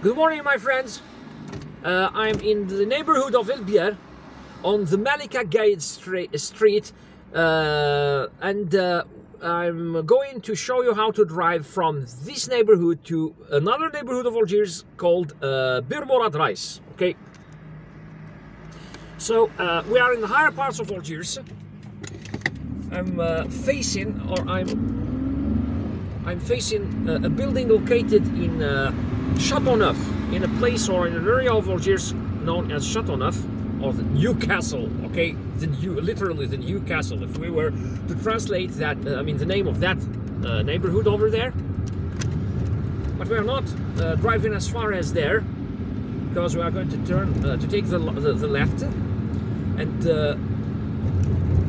Good morning, my friends. I'm in the neighborhood of Bir on the Malika Gate Street, and I'm going to show you how to drive from this neighborhood to another neighborhood of Algiers called Bir Mourad Rais. Okay. So we are in the higher parts of Algiers. I'm facing a building located in Chateauneuf, in a place or in an area of Algiers known as Chateauneuf, or the Newcastle. Okay, literally the Newcastle. If we were to translate that, I mean the name of that neighborhood over there. But we are not driving as far as there, because we are going to turn to take the left and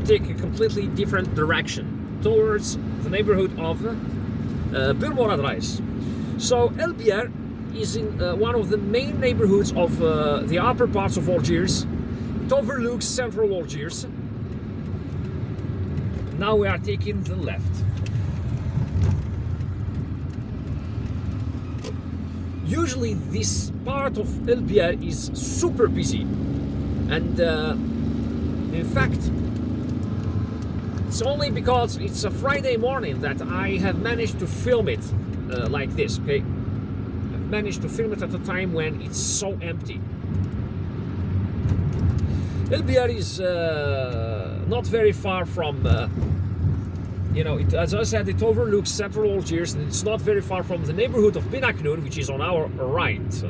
take a completely different direction towards the neighborhood of Bir Mourad Rais. So Biar is in one of the main neighborhoods of the upper parts of Algiers. It overlooks central Algiers. Now we are taking the left. Usually this part of Biar is super busy, and in fact it's only because it's a Friday morning that I have managed to film it like this. Okay, I've managed to film it at a time when it's so empty. Biar is not very far from, you know, as I said, it overlooks central Algiers, and it's not very far from the neighborhood of Ben Aknoun, which is on our right.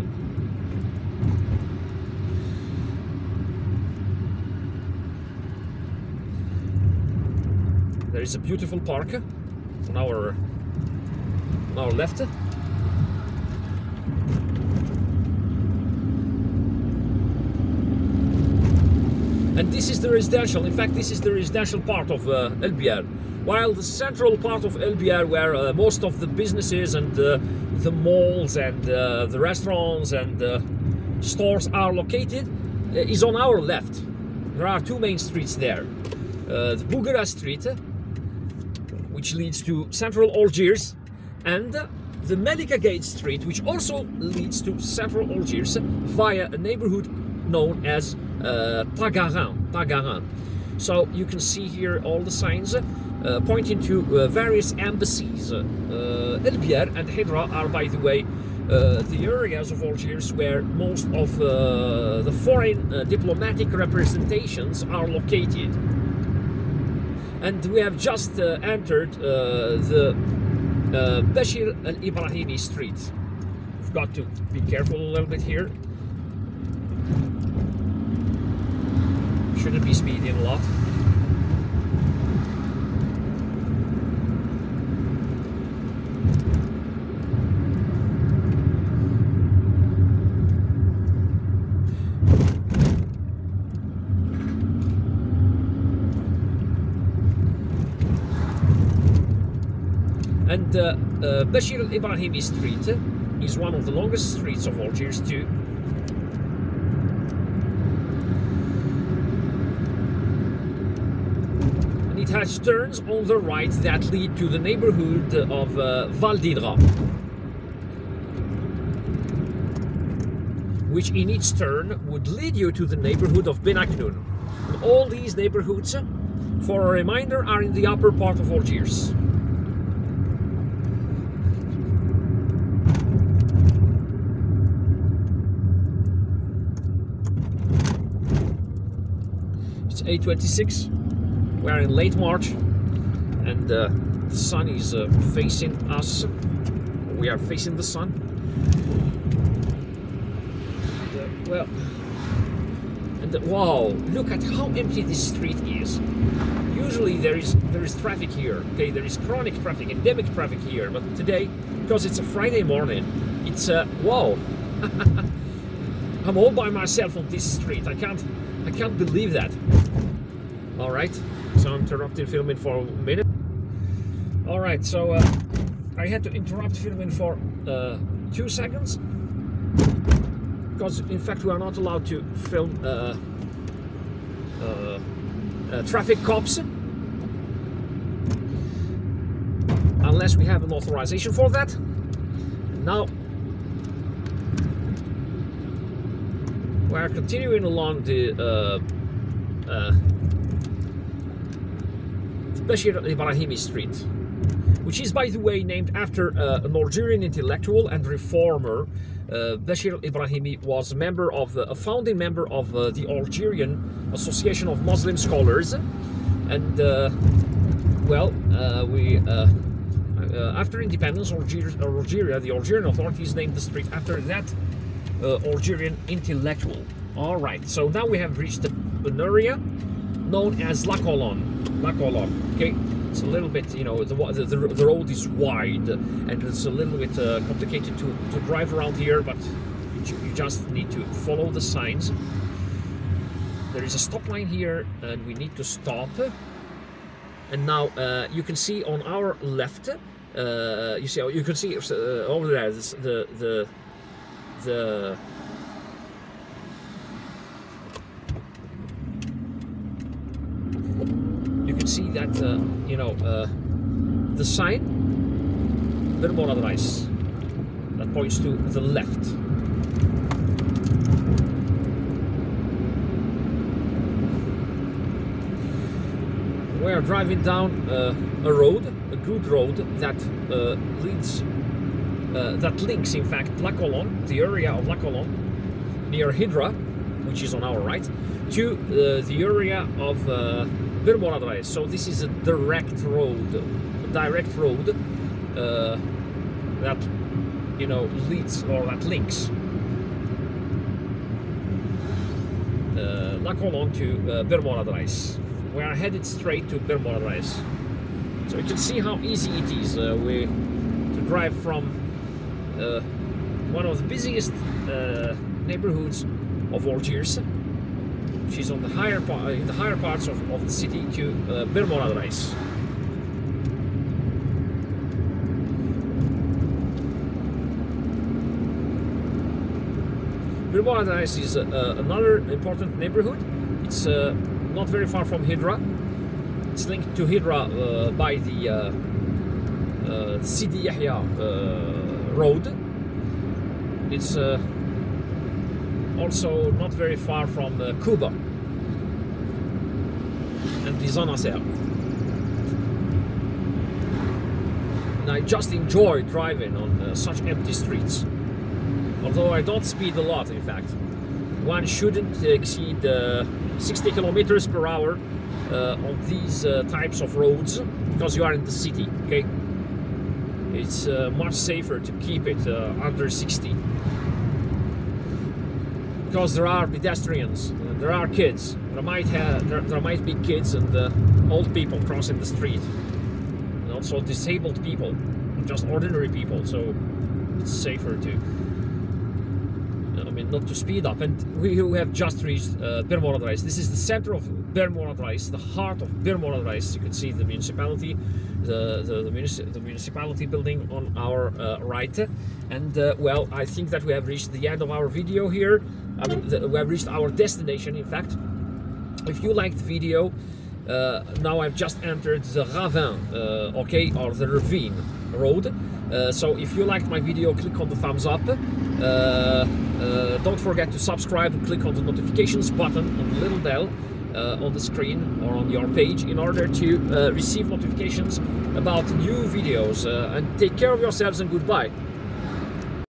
There is a beautiful park on our left. And this is the residential. In fact, this is the residential part of Biar. While the central part of Biar, where most of the businesses and the malls and the restaurants and stores are located, is on our left. There are two main streets there. The Bougara Street, which leads to central Algiers, and the Malika Gate Street, which also leads to central Algiers via a neighborhood known as Tagarin. So you can see here all the signs pointing to various embassies. Biar and Hydra are, by the way, the areas of Algiers where most of the foreign diplomatic representations are located. And we have just entered the Bashir al-Ibrahimi Street. We've got to be careful a little bit here. Shouldn't be speeding a lot. And Bashir al-Ibrahimi Street is one of the longest streets of Algiers too. And it has turns on the right that lead to the neighborhood of Oued Hydra, which in each turn would lead you to the neighborhood of Ben Aknoun. And all these neighborhoods, for a reminder, are in the upper part of Algiers. It's 8:26. We are in late March, and the sun is facing us. We are facing the sun. Well, and wow! Look at how empty this street is. Usually there is traffic here. Okay, there is chronic traffic, endemic traffic here. But today, because it's a Friday morning, it's wow! I'm all by myself on this street. I can't believe that. All right, so I'm interrupting filming for a minute. All right, so I had to interrupt filming for 2 seconds, because in fact we are not allowed to film traffic cops unless we have an authorization for that. Now are continuing along the Bashir Ibrahimi Street, which is, by the way, named after an Algerian intellectual and reformer. Bashir Ibrahimi was a founding member of the Algerian Association of Muslim Scholars, and after independence, Algeria, the Algerian authorities named the street after that Algerian intellectual. All right, so now we have reached an area known as La Colonne. Okay, it's a little bit, you know, the road is wide and it's a little bit complicated to drive around here, but you just need to follow the signs. There is a stop line here and we need to stop. And now you can see on our left, you can see over there you can see that the sign Bir Mourad Rais that points to the left. We are driving down a road, a good road that links, in fact, La Colonne, the area of La Colonne, near Hydra, which is on our right, to the area of Bir Mourad Rais. So this is a direct road that, you know, leads, or that links La Colonne to Bir Mourad Rais. We are headed straight to Bir Mourad Rais. So you can see how easy it is to drive from one of the busiest neighborhoods of Algiers, which is on the higher parts of the city, to Bir Mourad Rais. Bir Mourad Rais is another important neighborhood. It's not very far from Hydra. It's linked to Hydra by the Sidi Yahya road. It's also not very far from Cuba and the Zona Ser. And I just enjoy driving on such empty streets. Although I don't speed a lot, in fact. One shouldn't exceed 60 kilometers per hour on these types of roads, because you are in the city, okay? It's much safer to keep it under 60. Because there are pedestrians, there are kids, there might be kids and old people crossing the street, and also disabled people, just ordinary people, so it's safer to, not to speed up. And we have just reached Bir Mourad Rais. This is the center of Bir Mourad Rais, the heart of Bir Mourad Rais. You can see the municipality, the municipality building on our right. And well, I think that we have reached the end of our video here. We have reached our destination, in fact. If you liked the video, now I've just entered the Ravin, okay, or the Ravine road. So if you liked my video, click on the thumbs up. Don't forget to subscribe and click on the notifications button on the little bell on the screen or on your page in order to receive notifications about new videos. And take care of yourselves, and goodbye.